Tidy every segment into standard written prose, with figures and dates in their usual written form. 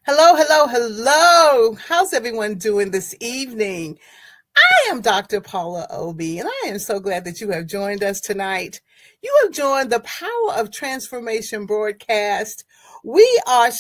Hello, hello, hello. How's everyone doing this evening? I am Dr. Paula Obi, and I am so glad that you have joined us tonight. You have joined the Power of Transformation broadcast. We are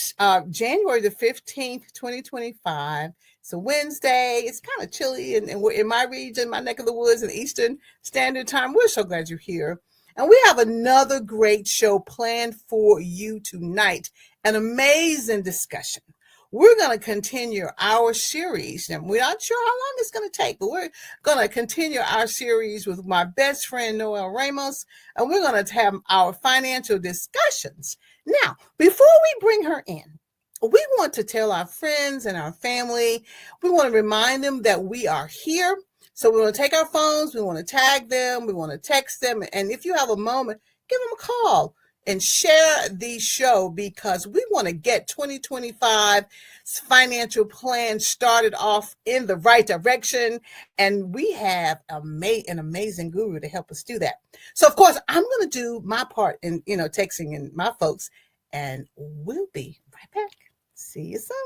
January the 15th, 2025. It's a Wednesday. It's kind of chilly, and we're in my region, my neck of the woods, in Eastern Standard Time. We're so glad you're here. And we have another great show planned for you tonight, an amazing discussion. We're going to continue our series, and we're not sure how long it's going to take, but we're going to continue our series with my best friend, Noel Ramos, and we're going to have our financial discussions. Now, before we bring her in, we want to tell our friends and our family, we want to remind them that we are here. So we want to take our phones, we want to tag them, we want to text them, and if you have a moment, give them a call and share the show, because we want to get 2025 financial plan started off in the right direction. And we have an amazing guru to help us do that. So of course, I'm going to do my part in, texting and my folks, and we'll be right back. See you soon.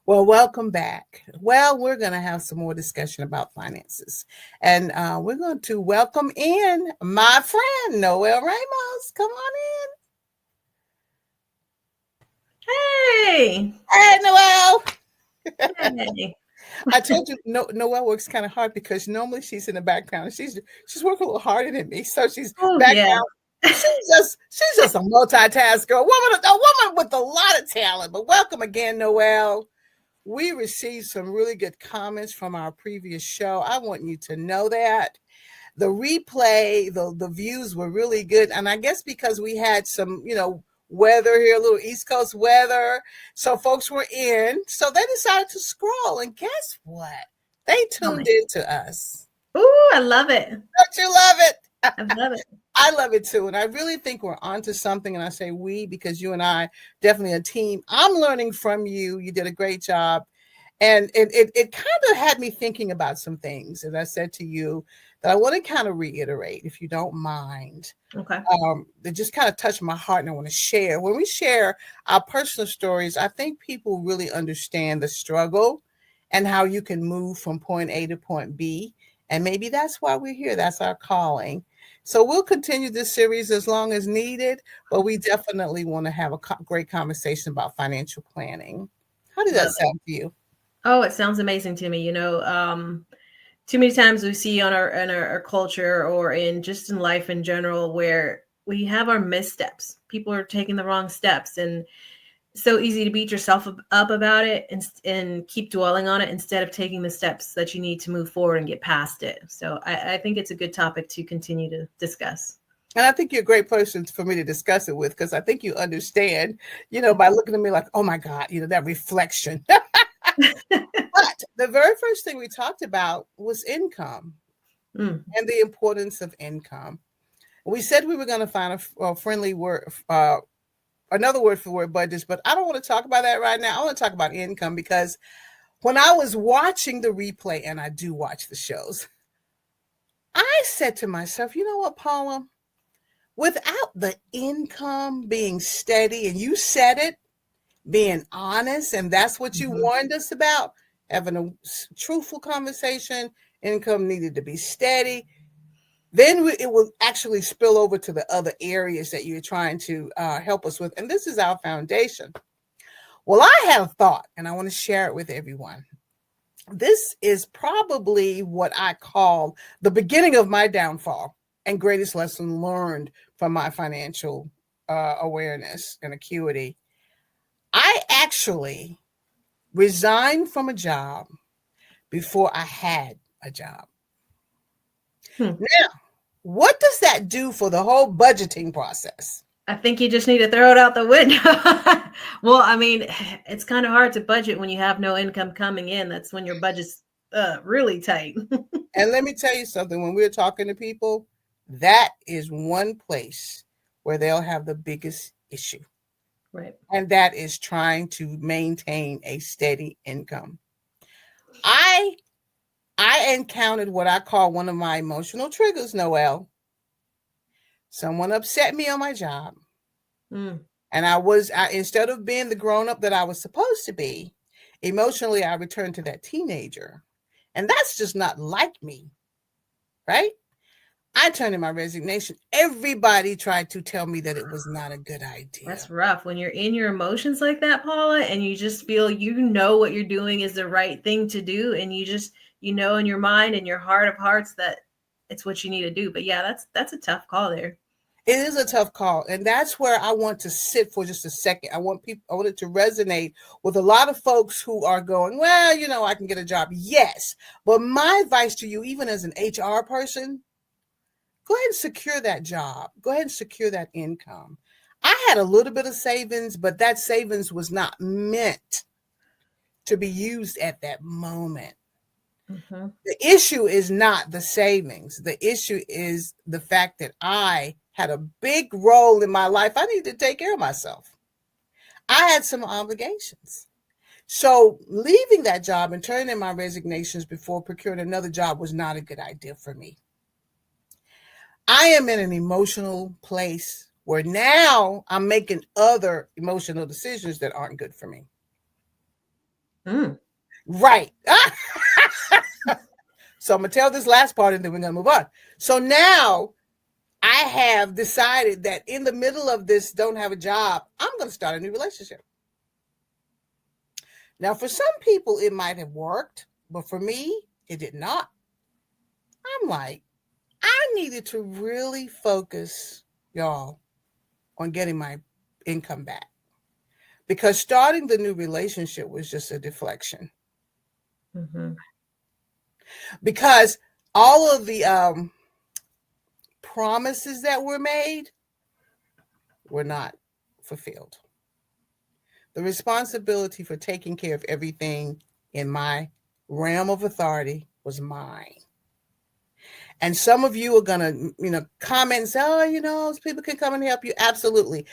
Well, welcome back. Well, we're going to have some more discussion about finances. And we're going to welcome in my friend, Noel Ramos. Come on Hey. in. Hey, Noel. Hey. I told you Noel works kind of hard because normally she's in the background. She's working a little harder than me. So she's back now. She's just a multitasker, a woman with a lot of talent. But welcome again, Noel. We received some really good comments from our previous show. I want you to know that. The replay, the views were really good. And I guess because we had some, weather here, a little East Coast weather. So folks were in. So they decided to scroll. And guess what? They tuned into us. Ooh, I love it. Don't you love it? I love it. I love it too. And I really think we're onto something. And I say we, because you and I definitely a team. I'm learning from you. You did a great job. And it kind of had me thinking about some things, as I said to you, that I want to kind of reiterate, if you don't mind. Okay. That just kind of touched my heart, and I want to share. When we share our personal stories, I think people really understand the struggle and how you can move from point A to point B. And maybe that's why we're here. That's our calling. So we'll continue this series as long as needed, but we definitely want to have a great conversation about financial planning. How does that sound to you? Oh, it sounds amazing to me. Too many times we see in our culture, or in life in general, where we have our missteps. People are taking the wrong steps, and it's so easy to beat yourself up about it and keep dwelling on it, instead of taking the steps that you need to move forward and get past it. So I think it's a good topic to continue to discuss. And I think you're a great person for me to discuss it with, because I think you understand, by looking at me like, oh my God, that reflection. But the very first thing we talked about was income and the importance of income. We said we were going to find a friendly word, another word for word budgets, but I don't want to talk about that right now. I want to talk about income, because when I was watching the replay, and I do watch the shows, I said to myself, you know what, Paula? Without the income being steady, and you said it, being honest, and that's what you warned us about, having a truthful conversation, income needed to be steady, then it will actually spill over to the other areas that you're trying to help us with. And this is our foundation. Well, I have thought, and I want to share it with everyone. This is probably what I call the beginning of my downfall and greatest lesson learned from my financial awareness and acuity. I actually resigned from a job before I had a job. Now, what does that do for the whole budgeting process? I think you just need to throw it out the window. Well, I mean, it's kind of hard to budget when you have no income coming in. That's when your budget's really tight. And let me tell you something, when we're talking to people, that is one place where they'll have the biggest issue. Right. And that is trying to maintain a steady income. I I encountered what I call one of my emotional triggers, Noel. Someone upset me on my job. Mm. And instead of being the grown up that I was supposed to be, emotionally, I returned to that teenager. And that's just not like me, right? I turned in my resignation. Everybody tried to tell me that it was not a good idea. That's rough when you're in your emotions like that, Paula, and you just feel what you're doing is the right thing to do, and you know in your mind and your heart of hearts that it's what you need to do. But yeah, that's a tough call there. It is a tough call, and that's where I want to sit for just a second. I want it to resonate with a lot of folks who are going, well, I can get a job. Yes, but my advice to you, even as an HR person, go ahead and secure that job. Go ahead and secure that income. I had a little bit of savings, but that savings was not meant to be used at that moment. Mm-hmm. The issue is not the savings. The issue is the fact that I had a big role in my life. I needed to take care of myself. I had some obligations. So leaving that job and turning in my resignations before procuring another job was not a good idea for me. I am in an emotional place where now I'm making other emotional decisions that aren't good for me. Mm. Right. So I'm going to tell this last part and then we're going to move on. So now I have decided that in the middle of this don't have a job, I'm going to start a new relationship. Now, for some people, it might have worked, but for me, it did not. I'm like, I needed to really focus, y'all, on getting my income back. Because starting the new relationship was just a deflection. Mm-hmm. Because all of the promises that were made were not fulfilled. The responsibility for taking care of everything in my realm of authority was mine. And some of you are going to, comment and say, oh, people can come and help you. Absolutely.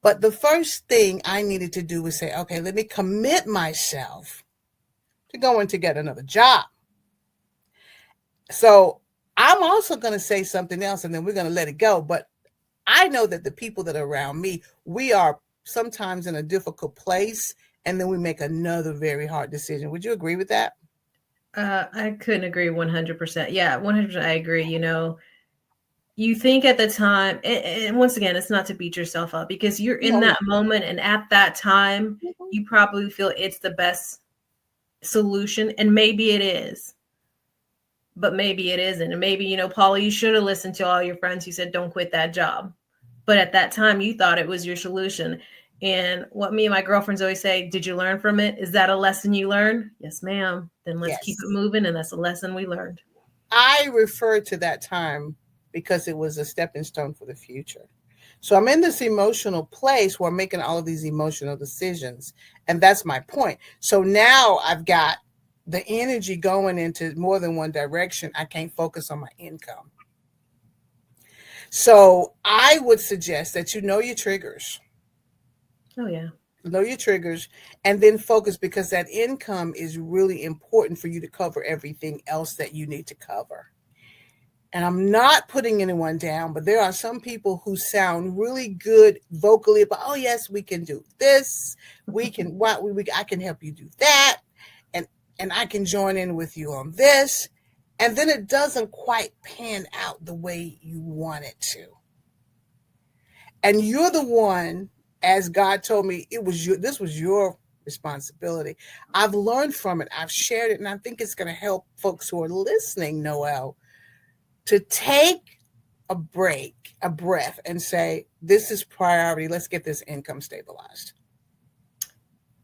But the first thing I needed to do was say, okay, let me commit myself to going to get another job. So I'm also going to say something else and then we're going to let it go. But I know that the people that are around me, we are sometimes in a difficult place and then we make another very hard decision. Would you agree with that? I couldn't agree 100%. Yeah, 100%. I agree. You think at the time, and once again, it's not to beat yourself up because you're in that moment. And at that time, you probably feel it's the best solution. And maybe it is, but maybe it isn't. And maybe, Paula, you should have listened to all your friends who said, don't quit that job. But at that time, you thought it was your solution. And what me and my girlfriends always say, did you learn from it? Is that a lesson you learned? Yes, ma'am. Then let's keep it moving. And that's a lesson we learned. I refer to that time because it was a stepping stone for the future. So I'm in this emotional place where I'm making all of these emotional decisions. And that's my point. So now I've got the energy going into more than one direction. I can't focus on my income. So I would suggest that you know your triggers. Oh, yeah. Know your triggers and then focus because that income is really important for you to cover everything else that you need to cover. And I'm not putting anyone down, but there are some people who sound really good vocally about, oh, yes, we can do this. I can help you do that. And I can join in with you on this. And then it doesn't quite pan out the way you want it to. And you're the one, as God told me, this was your responsibility. I've learned from it. I've shared it. And I think it's going to help folks who are listening, Noel, to take a breath and say, this is priority. Let's get this income stabilized.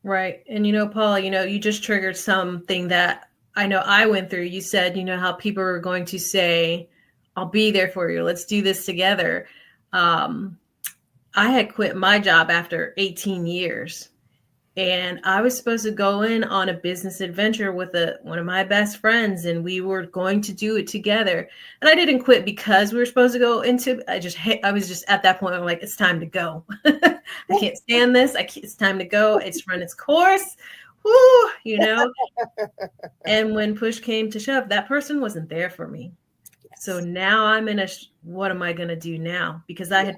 Right. And, Paula, you just triggered something that I know I went through. You said, how people are going to say, I'll be there for you. Let's do this together. I had quit my job after 18 years. And I was supposed to go in on a business adventure with one of my best friends, and we were going to do it together. And I didn't quit because we were supposed to go into. I was just at that point. I'm like, it's time to go. I can't stand this. It's time to go. It's run its course. Woo, you know. And when push came to shove, that person wasn't there for me. So now I'm in what am I going to do now? Because I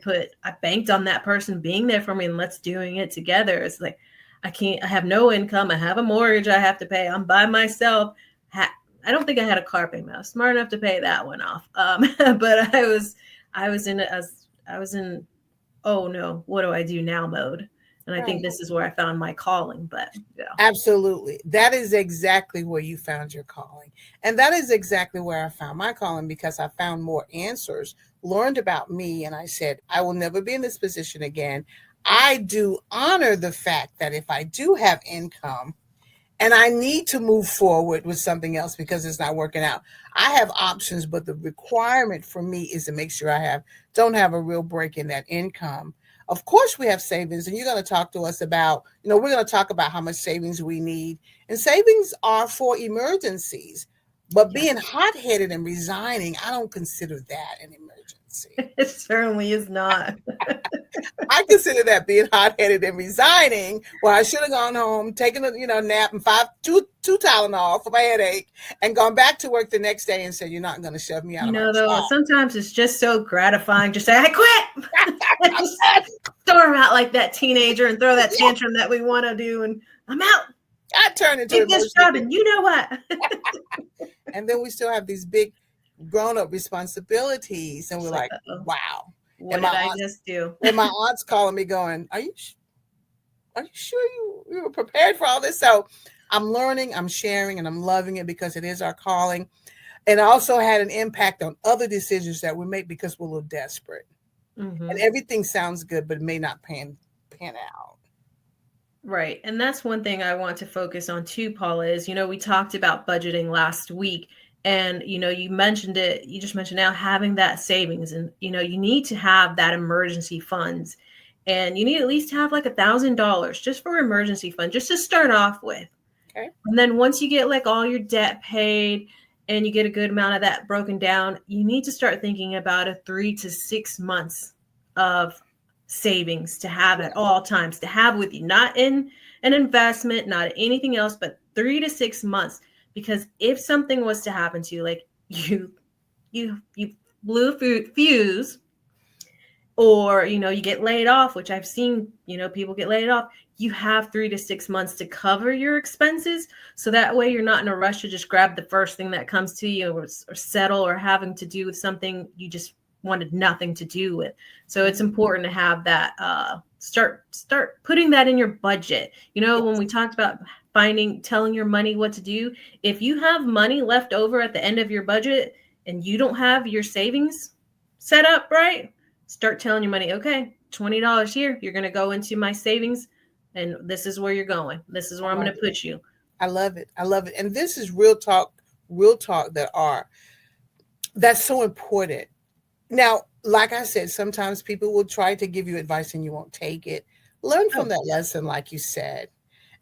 banked on that person being there for me and let's doing it together. It's like, I have no income. I have a mortgage I have to pay. I'm by myself. I don't think I had a car payment. I was smart enough to pay that one off. But I was in, oh no, what do I do now mode? And I think this is where I found my calling. But yeah. Absolutely. That is exactly where you found your calling. And that is exactly where I found my calling, because I found more answers, learned about me, and I said, I will never be in this position again. I do honor the fact that if I do have income and I need to move forward with something else because it's not working out, I have options, but the requirement for me is to make sure I don't have a real break in that income. Of course, we have savings, and you're going to talk to us about, we're going to talk about how much savings we need. And savings are for emergencies. But being hot-headed and resigning, I don't consider that an emergency. It certainly is not. I consider that being hot-headed and resigning. Well, I should have gone home, taken a nap and two Tylenol for my headache, and gone back to work the next day and said, "You're not going to shove me out of my job." Sometimes it's just so gratifying. Just say, "I quit." Just storm out like that teenager and throw that tantrum that we want to do, and I'm out. I turn into this job, and you know what? And then we still have these big grown-up responsibilities, and we're like, "Wow, what did I just do?" And my aunt's calling me, going, "Are you sure you were prepared for all this?" So I'm learning, I'm sharing, and I'm loving it because it is our calling. And also had an impact on other decisions that we make because we're a little desperate. Mm-hmm. And everything sounds good, but it may not pan out. Right. And that's one thing I want to focus on too, Paula, is, we talked about budgeting last week, and, you mentioned it, you just mentioned now having that savings, and, you need to have that emergency funds, and you need at least to have like $1,000 just for emergency fund, just to start off with. Okay. And then once you get like all your debt paid and you get a good amount of that broken down, you need to start thinking about a 3 to 6 months of savings to have at all times, to have with you, not in an investment, not anything else, but 3 to 6 months. Because if something was to happen to you, like you blew a fuse, or, you get laid off, which I've seen, people get laid off, you have 3 to 6 months to cover your expenses. So that way you're not in a rush to just grab the first thing that comes to you, or settle, or having to do with something you just wanted nothing to do with. So it's important to have that, start putting that in your budget. When we talked about telling your money what to do, if you have money left over at the end of your budget and you don't have your savings set up right, start telling your money, okay, $20 here, you're going to go into my savings, and this is where you're going. This is where I'm going to put you. I love it. And this is real talk that's so important. Now, like I said, sometimes people will try to give you advice and you won't take it. Learn from that lesson, like you said,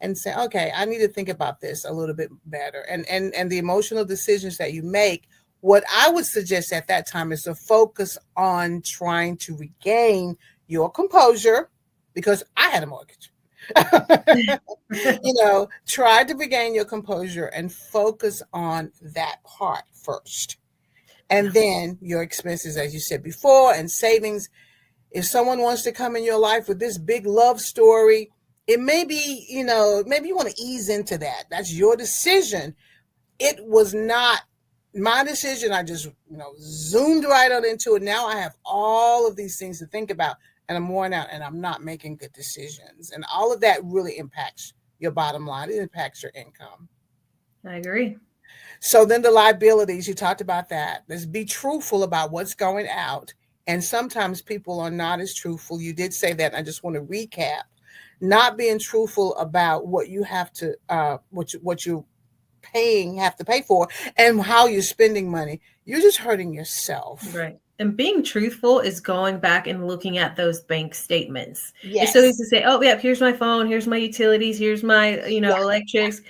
and say, okay, I need to think about this a little bit better. And the emotional decisions that you make, what I would suggest at that time is to focus on trying to regain your composure, because I had a mortgage. Try to regain your composure and focus on that part first. And then your expenses, as you said before, and savings. If someone wants to come in your life with this big love story, it may be, maybe you want to ease into that. That's your decision. It was not my decision. I just, zoomed right on into it. Now I have all of these things to think about, and I'm worn out, and I'm not making good decisions. And all of that really impacts your bottom line. It impacts your income. I agree. So then the liabilities, you talked about that. Let's be truthful about what's going out. And sometimes people are not as truthful. You did say that. I just want to recap. Not being truthful about what you have to, what you're have to pay for, and how you're spending money. You're just hurting yourself. Right. And being truthful is going back and looking at those bank statements. It's so Yes. easy to say, oh, yeah, here's my phone, here's my utilities, here's my, Yeah. electrics,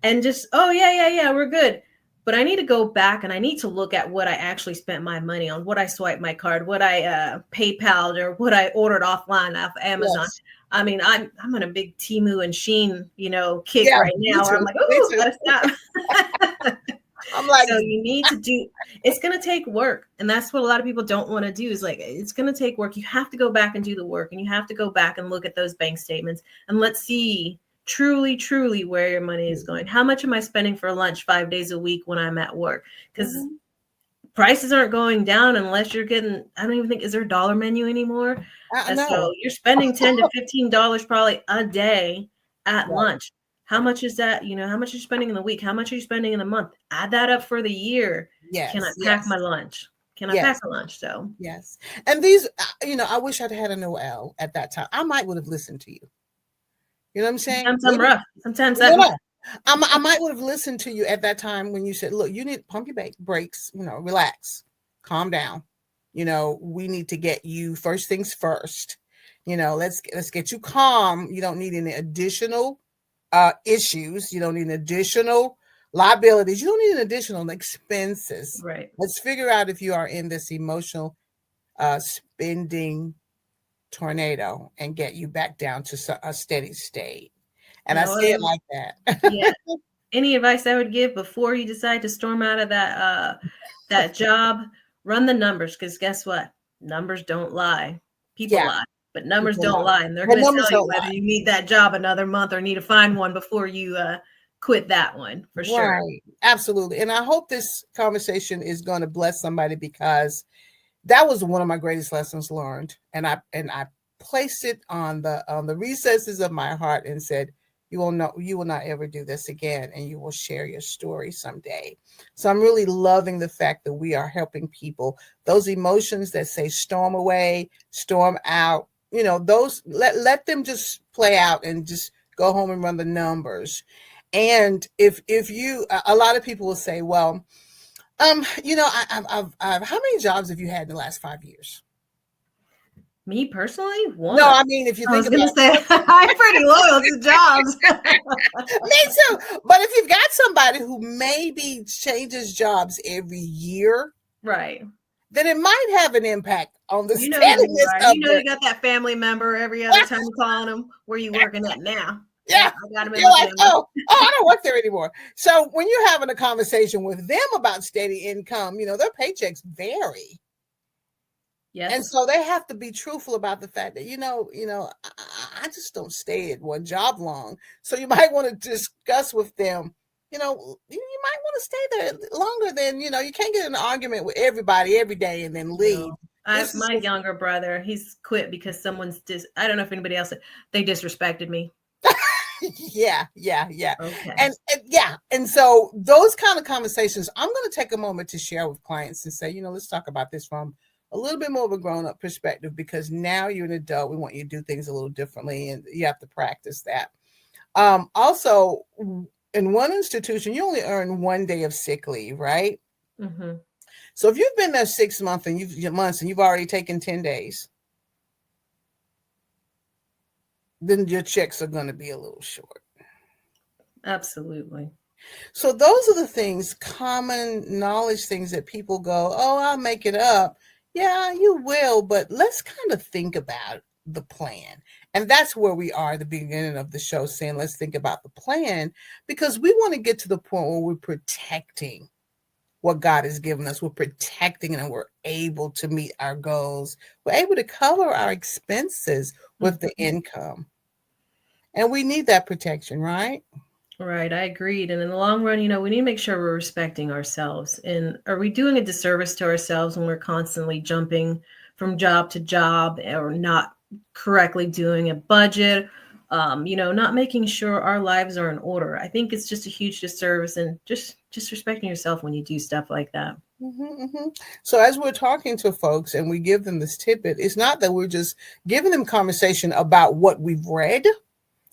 and just, oh, yeah, we're good. But I need to go back and I need to look at what I actually spent my money on, what I swiped my card, what I PayPal or what I ordered offline off Amazon. Yes. I mean, I'm on a big Temu and Sheen, kick Yeah. right Me now where I'm too. like, Me oh, too. gotta stop. I'm like, So you need to do, it's going to take work. And that's what a lot of people don't want to do is like, it's going to take work. You have to go back and do the work, and you have to go back and look at those bank statements and let's see truly where your money is going. How much am I spending for lunch 5 days a week when I'm at work? Because prices aren't going down unless you're getting, I don't even think, is there a dollar menu anymore? I And know. so you're spending $10 to $15 probably a day at Right. lunch. How much is that? How much are you spending in the week? How much are you spending in the month? Add that up for the year. Can I Yes. pack Yes. my lunch? Can I pack Yes. a lunch? So Yes. And these, I wish I'd had a Noel at that time. I might would have listened to you. You know what I'm saying? sometimes I'm Maybe. rough. Sometimes that, No, no. I might would have listened to you at that time when you said, look, you need to pump your brakes, relax, calm down. We need to get you first things first. Let's get you calm. You don't need any additional issues. You don't need additional liabilities. You don't need additional expenses. right. Let's figure out if you are in this emotional spending tornado and get you back down to a steady state. And I say it like Yeah. that. Any advice I would give before you decide to storm out of that job, run the numbers, because guess what? Numbers don't lie. People Yeah, lie, but numbers people don't lie. lie, and they're But going to numbers tell you don't whether lie. you need that job another month or need to find one before you quit that one for sure. Right. Absolutely. And I hope this conversation is going to bless somebody, because that was one of my greatest lessons learned. And I placed it on the recesses of my heart and said, you will not ever do this again, and you will share your story someday. So I'm really loving the fact that we are helping people. Those emotions that say storm away, storm out, those let them just play out and just go home and run the numbers. And if you, a lot of people will say, well, I've how many jobs have you had in the last 5 years? Me personally, No, one. I mean, if you I think was going to about say I'm pretty loyal to jobs. me too, but if you've got somebody who maybe changes jobs every year, Right. then it might have an impact on the You know who you steadiness are. of You got that family member every other time you're calling them. Where you working at now? Yeah, yeah. I got him in You're my like, family. oh, I don't work there anymore. So when you're having a conversation with them about steady income, their paychecks vary. And Yes. so they have to be truthful about the fact that, I just don't stay at one job long. So you might want to discuss with them, you might want to stay there longer than, you can't get in an argument with everybody every day and then leave. No. This is My younger brother, he's quit because someone's I don't know if anybody else, they disrespected me. yeah. Okay. And yeah. And so those kind of conversations, I'm going to take a moment to share with clients and say, let's talk about this from a little bit more of a grown-up perspective, because now you're an adult. We want you to do things a little differently, and you have to practice that. Also, in one institution, you only earn 1 day of sick leave, right? Mm-hmm. So if you've been there 6 months and you've already taken 10 days, then your checks are going to be a little short. Absolutely. So those are the things, common knowledge things that people go, oh, I'll make it up. Yeah, you will, but let's kind of think about the plan. And that's where we are at the beginning of the show, saying, let's think about the plan, because we want to get to the point where we're protecting what God has given us. We're protecting it, and we're able to meet our goals. We're able to cover our expenses with the income. And we need that protection, right? Right, I agreed. And in the long run, we need to make sure we're respecting ourselves. And are we doing a disservice to ourselves when we're constantly jumping from job to job, or not correctly doing a budget? Not making sure our lives are in order. I think it's just a huge disservice, and just respecting yourself when you do stuff like that. So as we're talking to folks and we give them this tidbit, it's not that we're just giving them conversation about what we've read.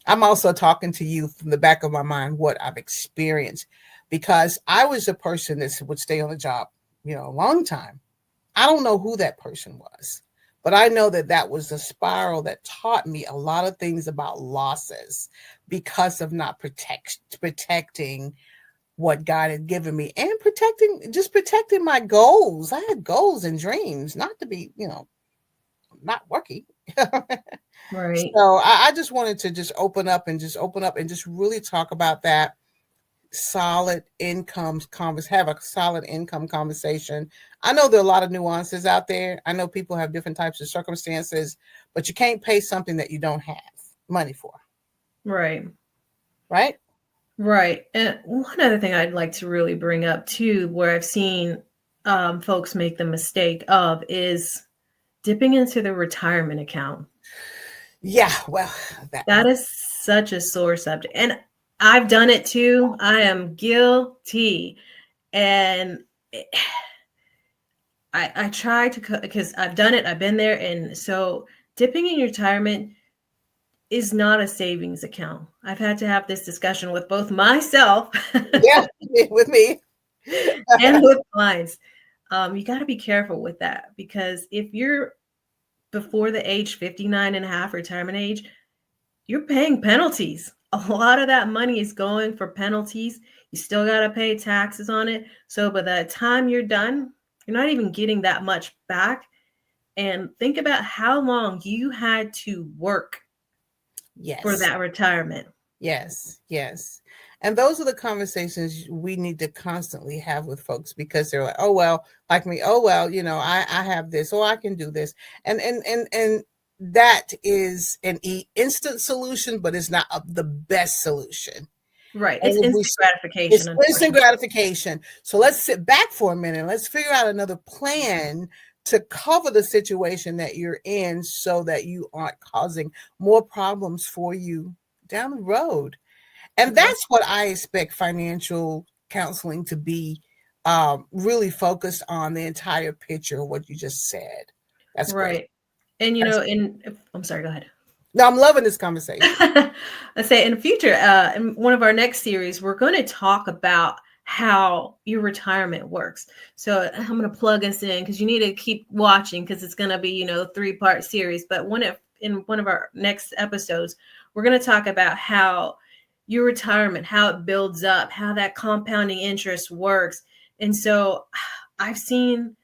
I'm also talking to you from the back of my mind, what I've experienced, because I was a person that would stay on the job, a long time. I don't know who that person was, but I know that that was a spiral that taught me a lot of things about losses because of not protecting what God had given me and protecting my goals. I had goals and dreams, not to be, not working. Right. So I just wanted to just open up and just really talk about that solid income have a solid income conversation. I know there are a lot of nuances out there. I know people have different types of circumstances, but you can't pay something that you don't have money for. Right. Right? Right. And one other thing I'd like to really bring up too, where I've seen folks make the mistake of, is dipping into the retirement account. Yeah, well, That is such a sore subject. And I've done it too. I am guilty. And I try to, because I've done it, I've been there. And so dipping in your retirement is not a savings account. I've had to have this discussion with both myself yeah, with me. and with clients. You got to be careful with that, because if you're before the age 59 and a half, retirement age, you're paying penalties. A lot of that money is going for penalties. You still got to pay taxes on it. So by the time you're done, you're not even getting that much back. And think about how long you had to work for Yes. that retirement. Yes, yes. And those are the conversations we need to constantly have with folks, because they're like, oh well, like me, oh well, I have this, or I can do this. And that is an instant solution, but it's not the best solution. Right. And It's if we instant gratification, It's instant unfortunately. gratification. So let's sit back for a minute. Let's figure out another plan to cover the situation that you're in, so that you aren't causing more problems for you down the road. And Yep. that's what I expect financial counseling to be, really focused on the entire picture of what you just said. That's great. Right. And That's, I'm sorry, go ahead. no, I'm loving this conversation. I say in the future, in one of our next series, we're going to talk about how your retirement works. So I'm going to plug us in, because you need to keep watching, because it's going to be, 3-part series. But in one of our next episodes, we're going to talk about how your retirement, how it builds up, how that compounding interest works. And so I've seen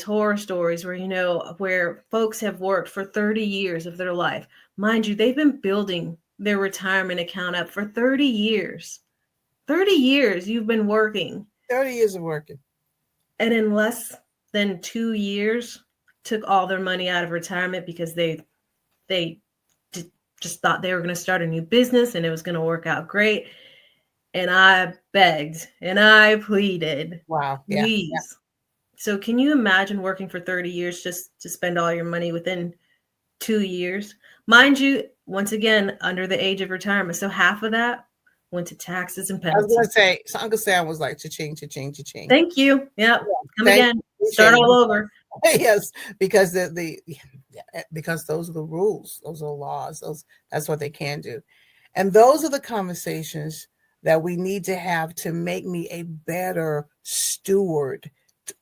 horror stories where folks have worked for 30 years of their life. Mind you, they've been building their retirement account up for 30 years. 30 years you've been working. 30 years of working. And in less than 2 years, took all their money out of retirement, because they just thought they were going to start a new business and it was going to work out great. And I begged and I pleaded, Wow. please. Yeah. So can you imagine working for 30 years just to spend all your money within 2 years? Mind you, once again, under the age of retirement. So half of that went to taxes and I was penalties. going to say, so Uncle Sam was like, cha-ching, cha-ching, cha-ching. Thank you. Yep. Come Thank again. Start all over. Yes, because because those are the rules, those are the laws, that's what they can do. And those are the conversations that we need to have to make me a better steward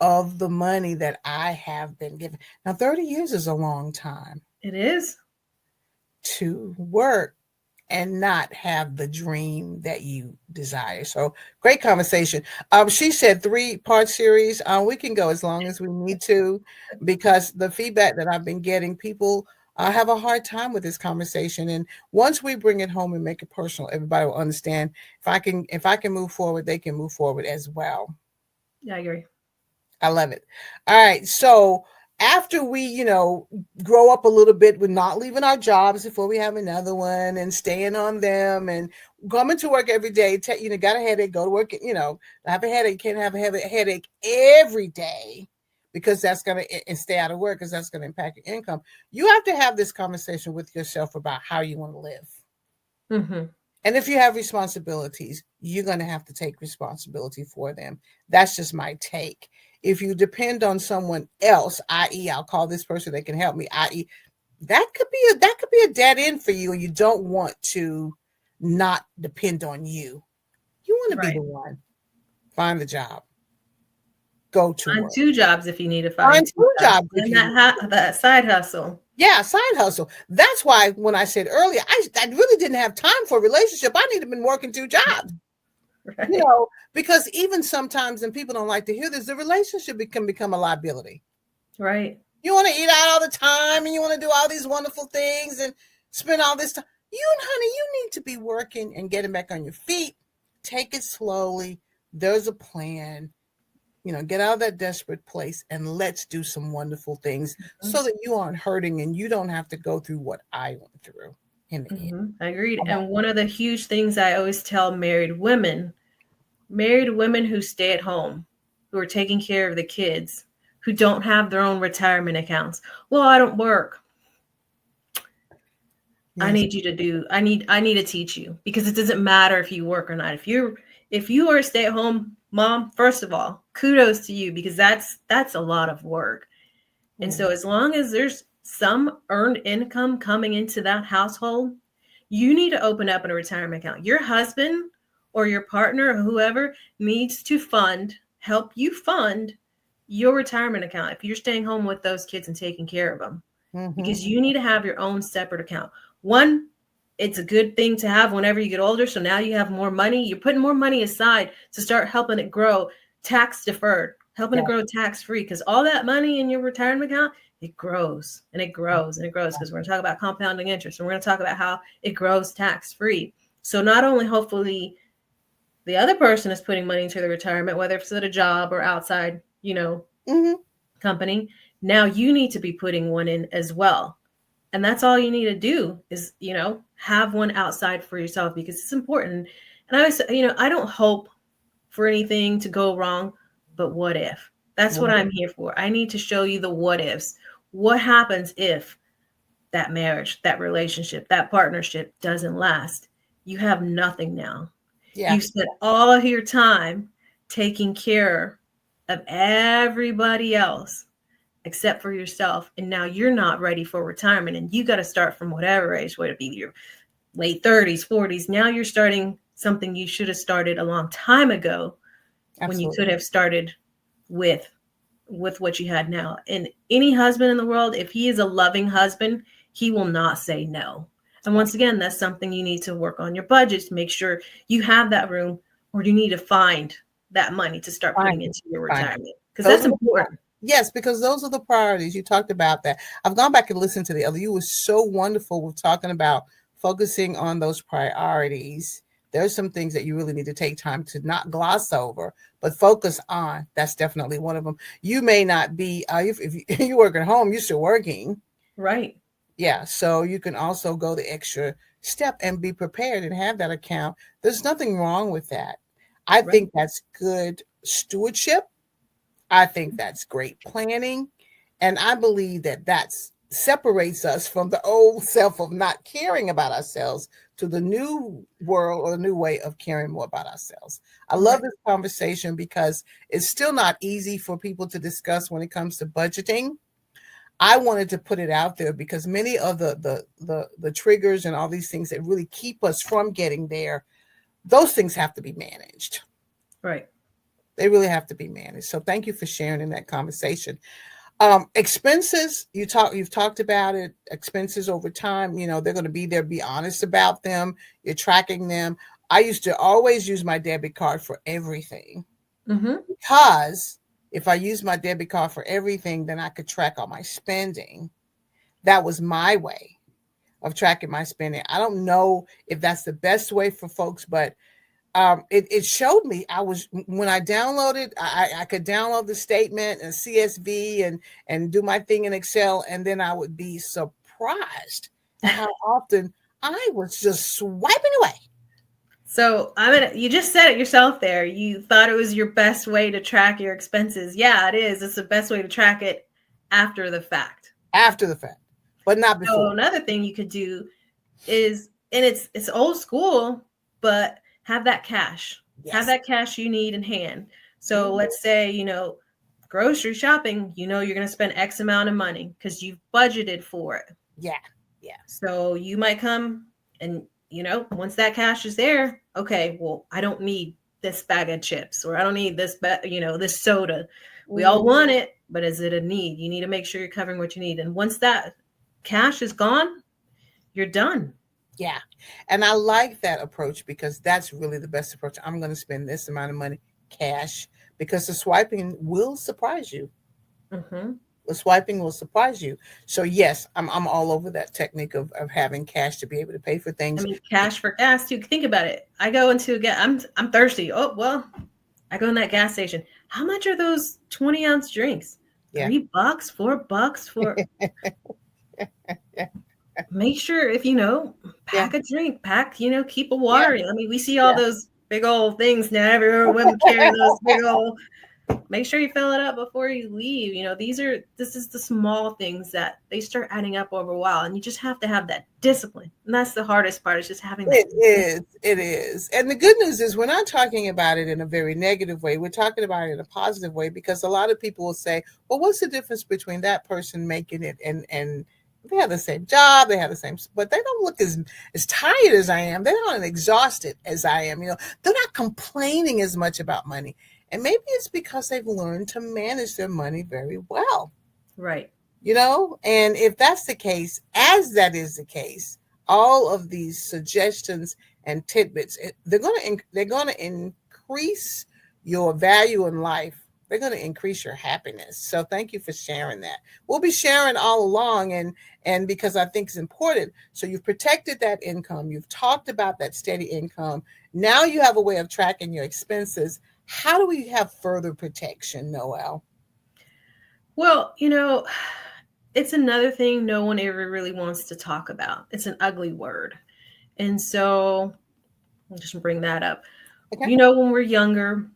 of the money that I have been given. Now, 30 years is a long time It is. to work and not have the dream that you desire. So great conversation. She said 3-part series. We can go as long as we need to, because the feedback that I've been getting, people have a hard time with this conversation. And once we bring it home and make it personal, everybody will understand. If I can move forward, they can move forward as well. Yeah, I agree. I love it. All right. So after we, grow up a little bit with not leaving our jobs before we have another one, and staying on them, and coming to work every day, got a headache, go to work, have a headache, can't have a headache every day, because that's going to, and stay out of work, because that's going to impact your income. You have to have this conversation with yourself about how you want to live. Mm-hmm. And if you have responsibilities, you're going to have to take responsibility for them. That's just my take. If you depend on someone else, i.e., I'll call this person that can help me, i.e., that could be a dead end for you, and you don't want to not depend on you. You want to be the one. Find the job. go to Find work. 2 jobs if you need to find Find 2 two jobs. jobs if And you that side hustle. yeah, side hustle. That's why when I said earlier, I really didn't have time for a relationship. I need to been working 2 jobs. Right. Because even sometimes, and people don't like to hear this, the relationship can become a liability. Right. You want to eat out all the time and you want to do all these wonderful things and spend all this time. Honey, you need to be working and getting back on your feet. Take it slowly. There's a plan. Get out of that desperate place and let's do some wonderful things so that you aren't hurting and you don't have to go through what I went through in the end. I agreed. And one of the huge things I always tell married women who stay at home, who are taking care of the kids, who don't have their own retirement accounts. Well, I don't work. Yes. I need to teach you, because it doesn't matter if you work or not. If you are a stay-at-home mom, first of all, kudos to you, because that's a lot of work. And so as long as there's some earned income coming into that household, you need to open up a retirement account. Your husband or your partner or whoever needs to help you fund your retirement account if you're staying home with those kids and taking care of them. Because you need to have your own separate account. One, it's a good thing to have whenever you get older. So now you have more money. You're putting more money aside to start helping it grow tax deferred, helping it grow tax free. Because all that money in your retirement account, it grows and it grows and it grows. Because we're going to talk about compounding interest, and we're going to talk about how it grows tax free. So not only hopefully the other person is putting money into the retirement, whether it's at a job or outside, company, now you need to be putting one in as well. And that's all you need to do is, have one outside for yourself, because it's important. And I always, I don't hope for anything to go wrong, but what if? That's what I'm here for. I need to show you the what ifs. What happens if that marriage, that relationship, that partnership doesn't last? You have nothing now. Yeah. You spent all of your time taking care of everybody else except for yourself. And now you're not ready for retirement, and you got to start from whatever age, whether it be your late 30s, 40s. Now you're starting something you should have started a long time ago. Absolutely. When you could have started with what you had now. And any husband in the world, if he is a loving husband, he will not say no. And once again, that's something you need to work on your budgets to make sure you have that room, or you need to find that money to start putting into your retirement, because that's important. Yes, because those are the priorities. You talked about that. I've gone back and listened to the other. You were so wonderful with talking about focusing on those priorities. There's some things that you really need to take time to not gloss over, but focus on. That's definitely one of them. You may not be, if you work at home, you're still working. Right. Yeah. So you can also go the extra step and be prepared and have that account. There's nothing wrong with that. I think that's good stewardship. I think that's great planning. And I believe that separates us from the old self of not caring about ourselves to the new world, or the new way of caring more about ourselves. I love this conversation because it's still not easy for people to discuss when it comes to budgeting. I wanted to put it out there because many of the triggers and all these things that really keep us from getting there, those things have to be managed. Right. They really have to be managed. So thank you for sharing in that conversation. Expenses, you've talked about it. Expenses over time, they're going to be there. Be honest about them. You're tracking them. I used to always use my debit card for everything, because if I use my debit card for everything, then I could track all my spending. That was my way of tracking my spending. I don't know if that's the best way for folks, but it showed me. When I downloaded, I could download the statement and CSV and do my thing in Excel, and then I would be surprised at how often I was just swiping away. So you just said it yourself there. You thought it was your best way to track your expenses. Yeah, it is. It's the best way to track it after the fact. After the fact, but not before. So another thing you could do is, and it's old school, but have that cash. Yes. Have that cash you need in hand. So let's say, grocery shopping, you're going to spend X amount of money because you've budgeted for it. Yeah. Yeah. So you might come and, once that cash is there, okay, well, I don't need this bag of chips, or I don't need this, this soda. We all want it, but is it a need? You need to make sure you're covering what you need. And once that cash is gone, you're done. Yeah. And I like that approach because that's really the best approach. I'm going to spend this amount of money cash because the swiping will surprise you. Mm-hmm. The swiping will surprise you. So yes, I'm all over that technique of having cash to be able to pay for I things. mean, cash for gas too. Think about it. I go into a gas. I'm thirsty. Oh well, I go in that gas station. How much are those 20-ounce drinks? Yeah. $3, $4 for. Yeah. Make sure if Yeah. pack a drink, keep a Yeah. water. I mean, we see all Yeah. those big old things now everywhere. Women carrying those big old. Make sure you fill it up before you leave. This is the small things that they start adding up over a while, and you just have to have that discipline. And that's the hardest part, is just having that. It is. And the good news is we're not talking about it in a very negative way. We're talking about it in a positive way because a lot of people will say, well, what's the difference between that person making it and they have the same job, they have the same, but they don't look as tired as I am. They're not as exhausted as I am. They're not complaining as much about money. And maybe it's because they've learned to manage their money very well. Right. And if that's the case, as that is the case, all of these suggestions and tidbits, they're going to increase your value in life. They're going to increase your happiness. So thank you for sharing that. We'll be sharing all along, and because I think it's important. So you've protected that income. You've talked about that steady income. Now you have a way of tracking your expenses. How do we have further protection, Noel? Well, it's another thing no one ever really wants to talk about. It's an ugly word. And so I'll just bring that up. Okay. When we're younger,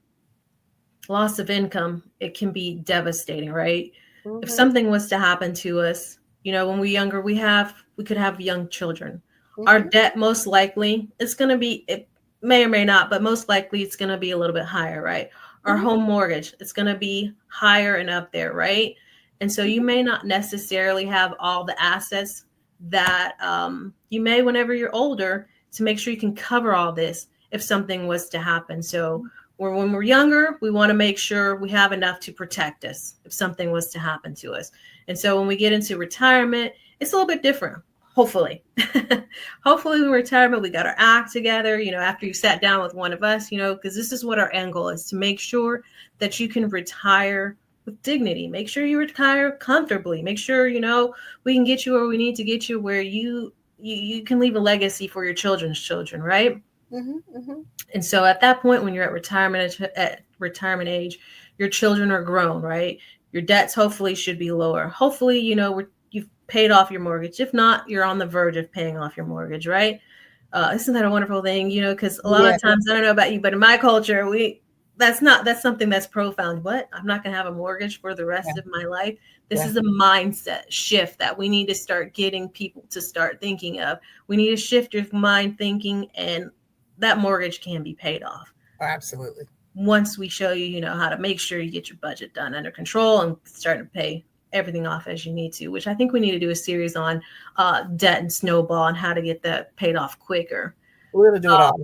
loss of income, it can be devastating, right? Mm-hmm. If something was to happen to us, when we're younger, we could have young children. Mm-hmm. Our debt, most likely, it may or may not, but most likely it's going to be a little bit higher, right? Our home mortgage, it's going to be higher and up there, right? And so you may not necessarily have all the assets that you may whenever you're older to make sure you can cover all this if something was to happen. So when we're younger, we want to make sure we have enough to protect us if something was to happen to us. And so when we get into retirement, it's a little bit different. Hopefully, in retirement, we got our act together, after you sat down with one of us, because this is what our end goal is, to make sure that you can retire with dignity. Make sure you retire comfortably. Make sure, we can get you where we need to get you, where you can leave a legacy for your children's children, right? Mm-hmm, mm-hmm. And so at that point, when you're at retirement age, your children are grown, right? Your debts hopefully should be lower. Hopefully, you've paid off your mortgage. If not, you're on the verge of paying off your mortgage, right? Isn't that a wonderful thing? Because a lot of times, I don't know about you, but in my culture, that's something that's profound. What? I'm not going to have a mortgage for the rest of my life. This is a mindset shift that we need to start getting people to start thinking of. We need to shift your mind thinking, and that mortgage can be paid off. Oh, absolutely. Once we show you, how to make sure you get your budget done under control and start to pay everything off as you need to, which I think we need to do a series on debt and snowball and how to get that paid off quicker. We're going to do it all.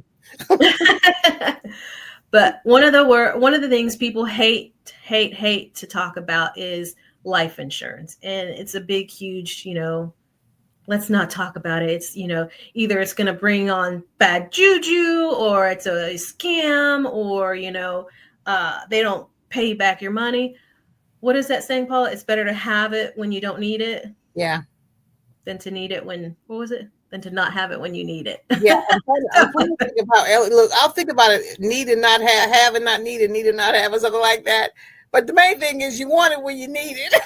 But one of the things people hate to talk about is life insurance. And it's a big, huge, let's not talk about it. It's, either it's going to bring on bad juju, or it's a scam, or, they don't pay you back your money. What is that saying, Paula? It's better to have it when you don't need it. Yeah. Than to need it when, what was it? Than to not have it when you need it. Yeah. I'm trying to think about, look, I'll think about it. Need and not have and not need and not have, or something like that. But the main thing is you want it when you need it.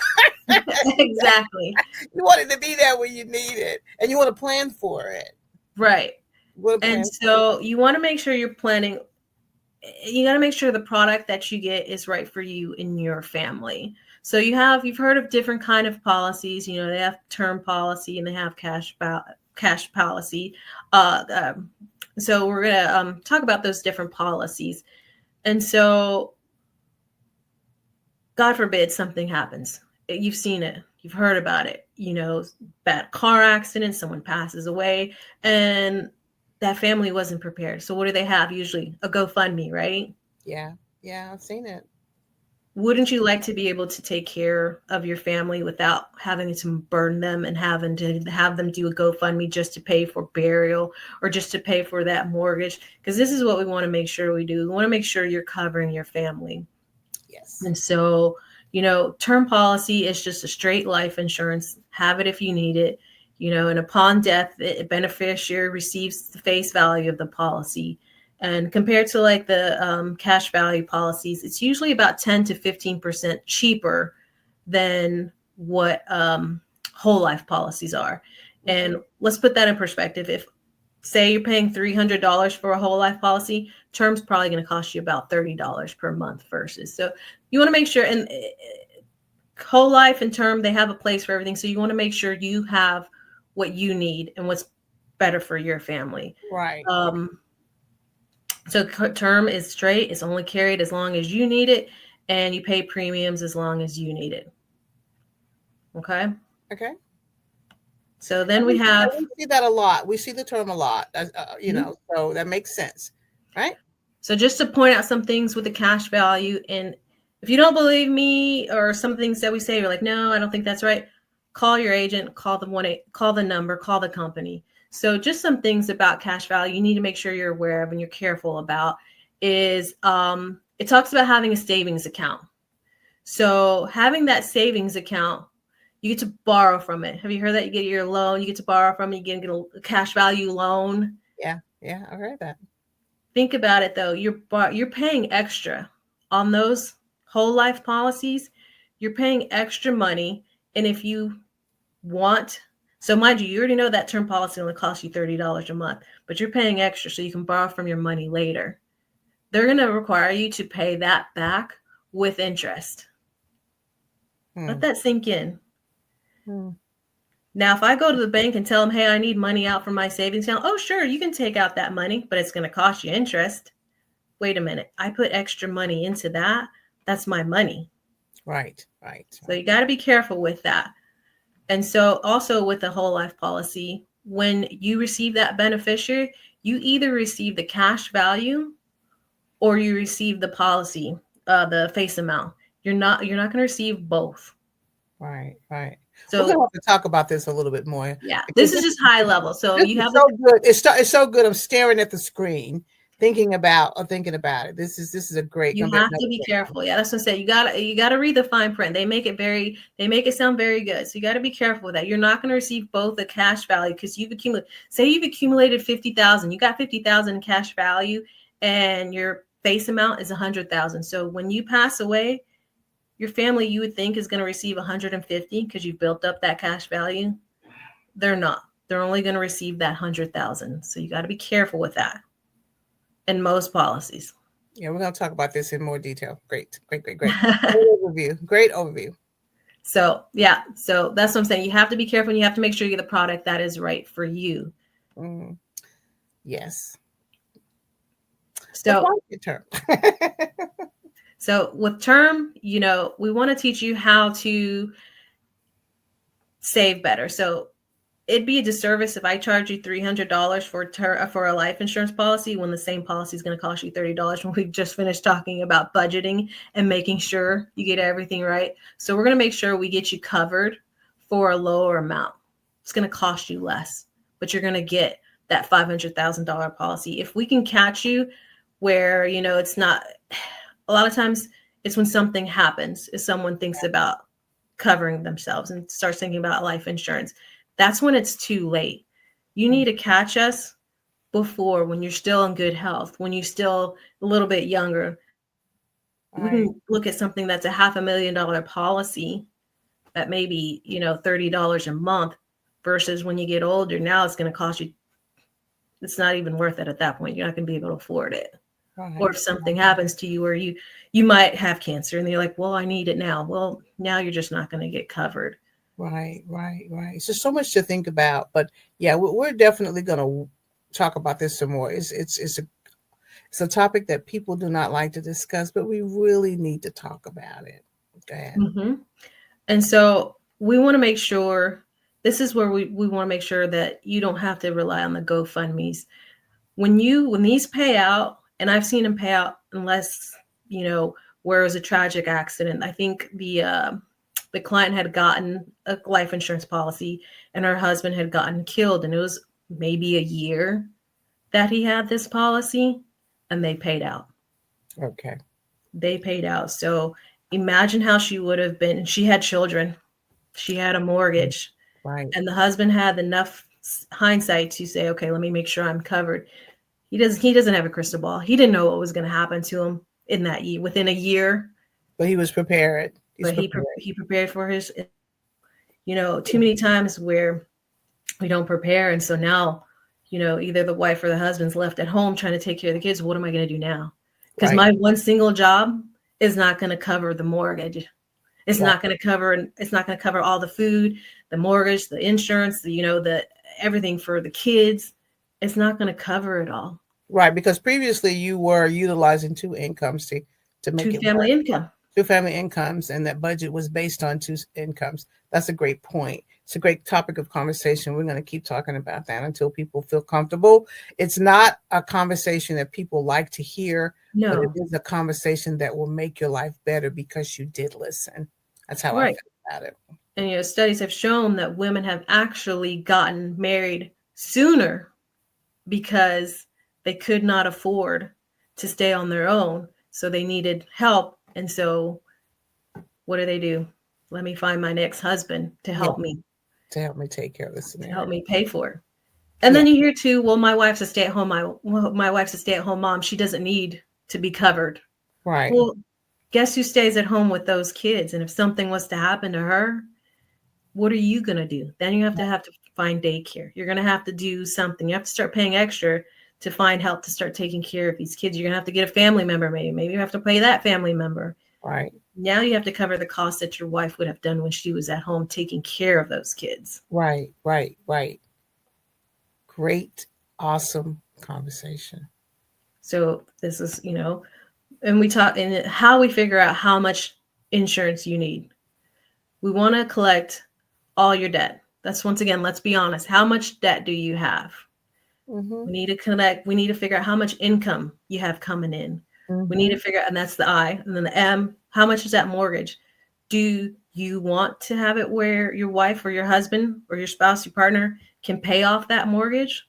Exactly. You want it to be there when you need it, and you want to plan for it. Right. And so you want to make sure you're planning. You got to make sure the product that you get is right for you and your family. So you've heard of different kind of policies. They have term policy and they have cash policy. So we're going to talk about those different policies. And so, God forbid something happens. You've seen it. You've heard about it. Bad car accident, someone passes away, and that family wasn't prepared. So what do they have? Usually a GoFundMe, right? Yeah. Yeah, I've seen it. Wouldn't you like to be able to take care of your family without having to burden them and having to have them do a GoFundMe just to pay for burial or just to pay for that mortgage? Because this is what we want to make sure we do. We want to make sure you're covering your family. Yes. And so, term policy is just a straight life insurance. Have it if you need it. And upon death, the beneficiary receives the face value of the policy. And compared to like the cash value policies, it's usually about 10 to 15% cheaper than what whole life policies are. And let's put that in perspective. If, say, you're paying $300 for a whole life policy, term's probably going to cost you about $30 per month versus. So you want to make sure, and whole life and term, they have a place for everything. So you want to make sure you have what you need and what's better for your family. Right. So term is straight. It's only carried as long as you need it, and you pay premiums as long as you need it. Okay. Okay. So then we have. We see that a lot. We see the term a lot, so that makes sense. Right. So just to point out some things with the cash value, and if you don't believe me or some things that we say, you're like, no, I don't think that's right. Call your agent, call the number, call the company. So just some things about cash value you need to make sure you're aware of and you're careful about is it talks about having a savings account. So having that savings account, you get to borrow from it. Have you heard that? You get your loan, you get to borrow from it, you get a cash value loan. Yeah, I heard that. Think about it though. You're paying extra on those whole life policies. You're paying extra money, and if you want, so mind you already know that term policy only costs you $30 a month, but you're paying extra so you can borrow from your money later. They're going to require you to pay that back with interest. Let that sink in. Now, if I go to the bank and tell them, hey, I need money out from my savings account, oh, sure, you can take out that money, but it's going to cost you interest. Wait a minute. I put extra money into that. That's my money. Right. So you got to be careful with that. And so also with the whole life policy, when you receive that beneficiary, you either receive the cash value or you receive the policy, the face amount. You're not going to receive both. Right. So we're going to have to talk about this a little bit more. Yeah, this is just high level. So you have so good. It's so good. I'm staring at the screen, thinking about it. This is a great. You have to be careful. Yeah, that's what I said. You gotta read the fine print. They make it sound very good. So you got to be careful with that. You're not going to receive both the cash value because you've accumulated 50,000. You got 50,000 in cash value, and your face amount is 100,000. So when you pass away, your family you would think is going to receive 150 because you've built up that cash value. They're not. They're only going to receive that 100,000. So you got to be careful with that. In most policies. Yeah, we're going to talk about this in more detail. Great. Great overview. So that's what I'm saying. You have to be careful and you have to make sure you get the product that is right for you. Yes. So so with term, we want to teach you how to save better. So it'd be a disservice if I charge you $300 for a life insurance policy when the same policy is going to cost you $30 when we've just finished talking about budgeting and making sure you get everything right. So we're going to make sure we get you covered for a lower amount. It's going to cost you less, but you're going to get that $500,000 policy. If we can catch you where, it's not, a lot of times it's when something happens, if someone thinks about covering themselves and starts thinking about life insurance. That's when it's too late. You need to catch us before, when you're still in good health, when you're still a little bit younger. Right. We can look at something that's a $500,000 policy that may be, $30 a month versus when you get older. Now it's going to cost you. It's not even worth it at that point. You're not going to be able to afford it. Right. Or if something happens to you where you might have cancer and you're like, well, I need it now. Well, now you're just not going to get covered. Right. It's just so much to think about, but yeah, we're definitely going to talk about this some more. It's a topic that people do not like to discuss, but we really need to talk about it. Go ahead. Mm-hmm. And so we want to make sure, this is where we want to make sure that you don't have to rely on the GoFundMes. When these pay out, and I've seen them pay out in less, where it was a tragic accident. I think the client had gotten a life insurance policy and her husband had gotten killed, and it was maybe a year that he had this policy, and they paid out. Okay. They paid out. So imagine how she would have been. She had children. She had a mortgage. Right. And the husband had enough hindsight to say, okay, let me make sure I'm covered. He doesn't have a crystal ball. He didn't know what was going to happen to him in that year, within a year. But he was prepared. He prepared for his, too many times where we don't prepare. And so now, either the wife or the husband's left at home trying to take care of the kids. What am I going to do now? Because my one single job is not going to cover the mortgage. It's not going to cover all the food, the mortgage, the insurance, the everything for the kids. It's not going to cover it all. Right, because previously you were utilizing two incomes to make it family work. income. Two family incomes, and that budget was based on two incomes. That's a great point. It's a great topic of conversation. We're going to keep talking about that until people feel comfortable. It's not a conversation that people like to hear, but it is a conversation that will make your life better because you did listen. That's how I feel about it. And studies have shown that women have actually gotten married sooner because they could not afford to stay on their own. So they needed help. And so what do? Let me find my next husband to help me. To help me take care of this. To help me pay for it. And then you hear too, well, my wife's a stay-at-home. My wife's a stay-at-home mom. She doesn't need to be covered. Right. Well, guess who stays at home with those kids? And if something was to happen to her, what are you going to do? Then you have to find daycare. You're going to have to do something. You have to start paying extra to find help to start taking care of these kids. You're going to have to get a family member. Maybe you have to pay that family member. Right. Now you have to cover the cost that your wife would have done when she was at home taking care of those kids. Right. Great, awesome conversation. So this is, and we talk and how we figure out how much insurance you need. We want to collect all your debt. That's, once again, let's be honest. How much debt do you have? Mm-hmm. We need to figure out how much income you have coming in. Mm-hmm. We need to figure out, and that's the I, and then the M, how much is that mortgage? Do you want to have it where your wife or your husband or your spouse, your partner can pay off that mortgage?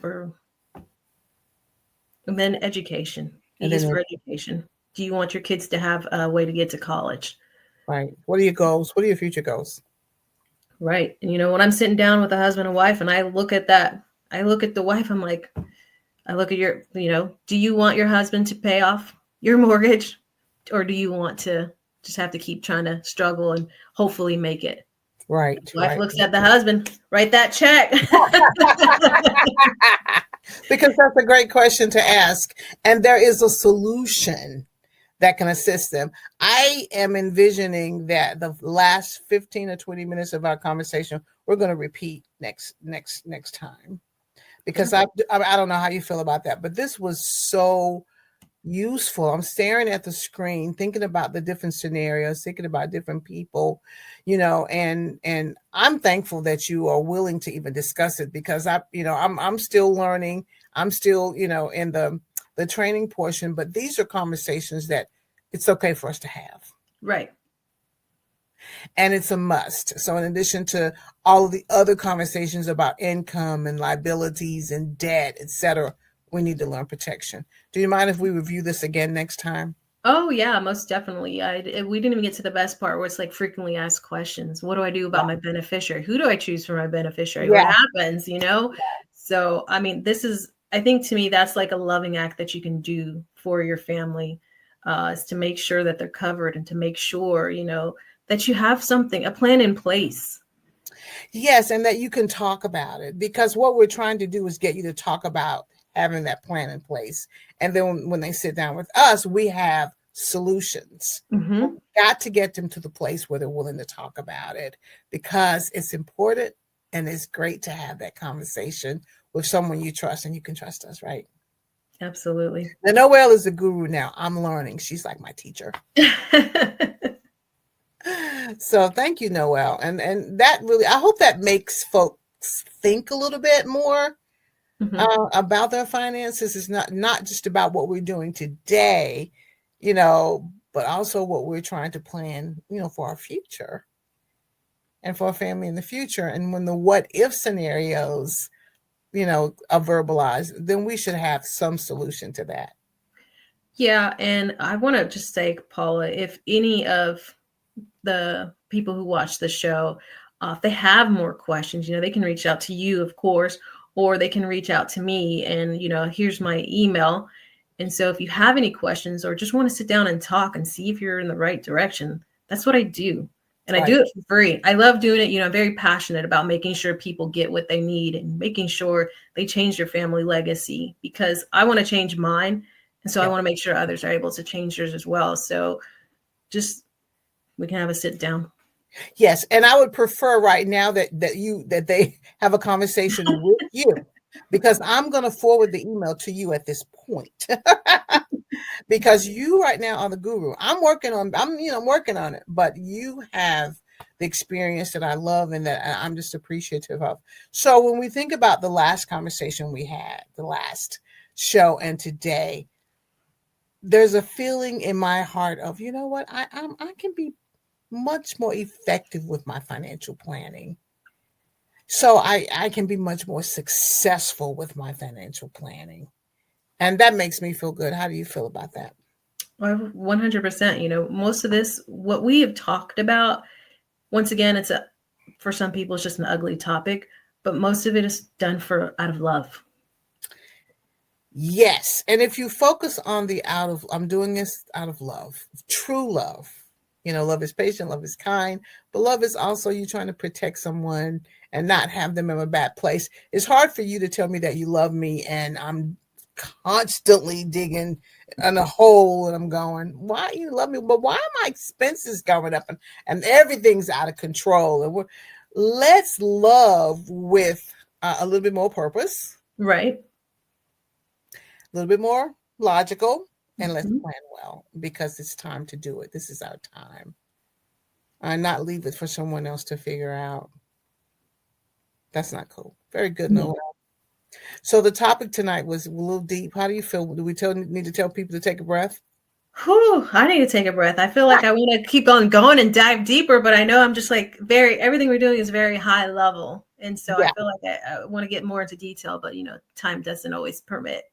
And then education. Ease for education. Do you want your kids to have a way to get to college? Right. What are your goals? What are your future goals? Right. And when I'm sitting down with a husband and wife and I look at the wife, I'm like, I look at your, do you want your husband to pay off your mortgage, or do you want to just have to keep trying to struggle and hopefully make it? Right. Wife looks at the husband, write that check. Because that's a great question to ask. And there is a solution that can assist them. I am envisioning that the last 15 or 20 minutes of our conversation, we're going to repeat next time. Because I don't know how you feel about that, but this was so useful. I'm staring at the screen, thinking about the different scenarios, thinking about different people, and I'm thankful that you are willing to even discuss it, because I'm still learning. I'm still, in the training portion, but these are conversations that it's okay for us to have. Right. And it's a must. So in addition to all of the other conversations about income and liabilities and debt, etc., we need to learn protection. Do you mind if we review this again next time? Oh, yeah, most definitely. We didn't even get to the best part, where it's like frequently asked questions. What do I do about my beneficiary? Who do I choose for my beneficiary? Yeah. What happens, Yeah. So, I think to me, that's like a loving act that you can do for your family, is to make sure that they're covered and to make sure, that you have a plan in place. Yes, and that you can talk about it, because what we're trying to do is get you to talk about having that plan in place. And then when they sit down with us, we have solutions. Mm-hmm. We've got to get them to the place where they're willing to talk about it, because it's important and it's great to have that conversation with someone you trust, and you can trust us, right? Absolutely. Now, Noel is a guru now. I'm learning. She's like my teacher. So thank you, Noel. And that really, I hope that makes folks think a little bit more about their finances. It's not just about what we're doing today. but also what we're trying to plan, for our future and for our family in the future. And when the what if scenarios, are verbalized, then we should have some solution to that. Yeah, and I want to just say, Paula, if any of the people who watch the show, if they have more questions, they can reach out to you, of course, or they can reach out to me. And, here's my email. And so if you have any questions or just want to sit down and talk and see if you're in the right direction, that's what I do. And I Right. do it for free. I love doing it. I'm very passionate about making sure people get what they need and making sure they change their family legacy, because I want to change mine. And so I Yeah. want to make sure others are able to change theirs as well. So just, we can have a sit down. Yes, and I would prefer right now that they have a conversation with you, because I'm going to forward the email to you at this point. Because you right now are the guru. I'm working on it, but you have the experience that I love and that I'm just appreciative of. So when we think about the last conversation we had, the last show and today, there's a feeling in my heart of, you know what, I can be much more effective with my financial planning. So I can be much more successful with my financial planning. And that makes me feel good. How do you feel about that? Well, 100%. Most of this, what we have talked about, once again, for some people, it's just an ugly topic, but most of it is done out of love. Yes. And if you focus on I'm doing this out of love, true love. Love is patient, love is kind, but love is also you trying to protect someone and not have them in a bad place. It's hard for you to tell me that you love me and I'm constantly digging in a hole and I'm going, why you love me? But why are my expenses going up and everything's out of control? And let's love with a little bit more purpose. Right. A little bit more logical, and let's Mm-hmm. plan well, because it's time to do it. This is our time. Not leave it for someone else to figure out. That's not cool. Very good, No. Noel. So the topic tonight was a little deep. How do you feel? Do we need to tell people to take a breath? Whew, I need to take a breath. I feel like I want to keep on going and dive deeper, but I know I'm just like everything we're doing is very high level. And so I Yeah. feel like I want to get more into detail, but time doesn't always permit.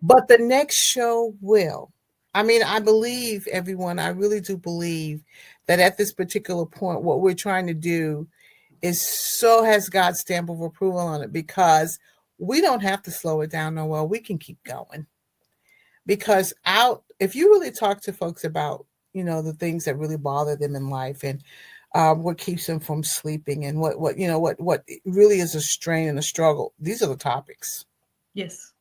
But the next show will. I mean, I believe everyone, I really do believe that at this particular point, what we're trying to do has God's stamp of approval on it, because we don't have to slow it down, Noel. We can keep going. Because if you really talk to folks about, the things that really bother them in life, and what keeps them from sleeping, and what really is a strain and a struggle, these are the topics. Yes.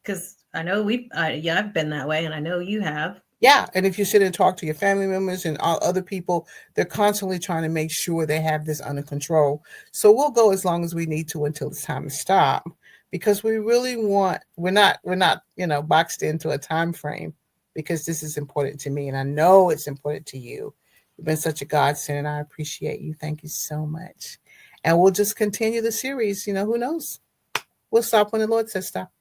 Because I know I've been that way, and I know you have. Yeah, and if you sit and talk to your family members and all other people, they're constantly trying to make sure they have this under control. So we'll go as long as we need to until it's time to stop, because we're not boxed into a time frame, because this is important to me and I know it's important to you. You've been such a godsend and I appreciate you. Thank you so much. And we'll just continue the series. Who knows? We'll stop when the Lord says stop.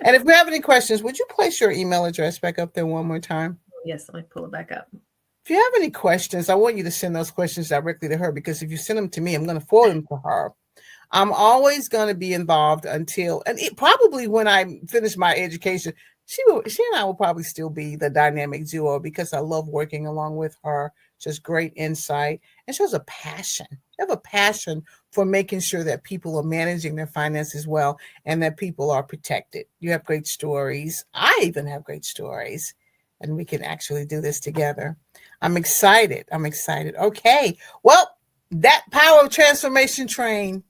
And if we have any questions, would you place your email address back up there one more time? Yes, let me pull it back up. If you have any questions, I want you to send those questions directly to her, because if you send them to me, I'm going to forward them to her. I'm always going to be involved probably when I finish my education, she and I will probably still be the dynamic duo, because I love working along with her. Just great insight. And she has a passion. You have a passion for making sure that people are managing their finances well and that people are protected. You have great stories. I even have great stories. And we can actually do this together. I'm excited. Okay. Well, that power of transformation train,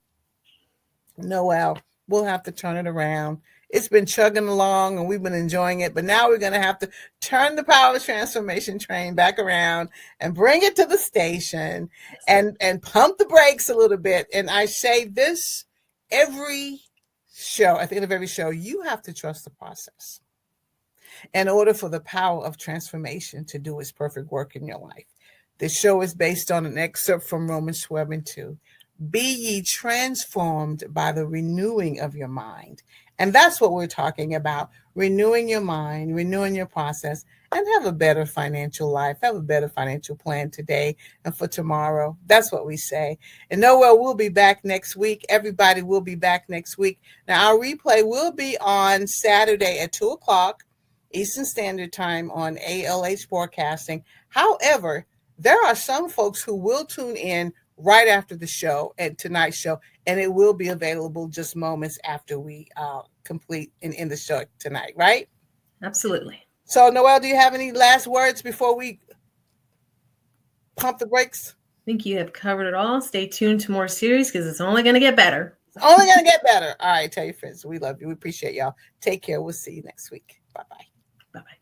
Noel, we'll have to turn it around. It's been chugging along and we've been enjoying it, but now we're going to have to turn the power of transformation train back around and bring it to the station, and pump the brakes a little bit. And I say this every show, at the end of every show, you have to trust the process in order for the power of transformation to do its perfect work in your life. This show is based on an excerpt from Romans 12:2. Be ye transformed by the renewing of your mind. And that's what we're talking about, renewing your mind, renewing your process, and have a better financial life, have a better financial plan today and for tomorrow. That's what we say. And Noel will be back next week. Everybody will be back next week. Now, our replay will be on Saturday at 2 o'clock Eastern Standard Time on ALH Broadcasting. However, there are some folks who will tune in right after the show, at tonight's show, and it will be available just moments after we complete and end the show tonight, right? Absolutely. So, Noel, do you have any last words before we pump the brakes? I think you have covered it all. Stay tuned to more series because it's only going to get better. It's only going to get better. All right, tell your friends. We love you. We appreciate y'all. Take care. We'll see you next week. Bye-bye. Bye-bye.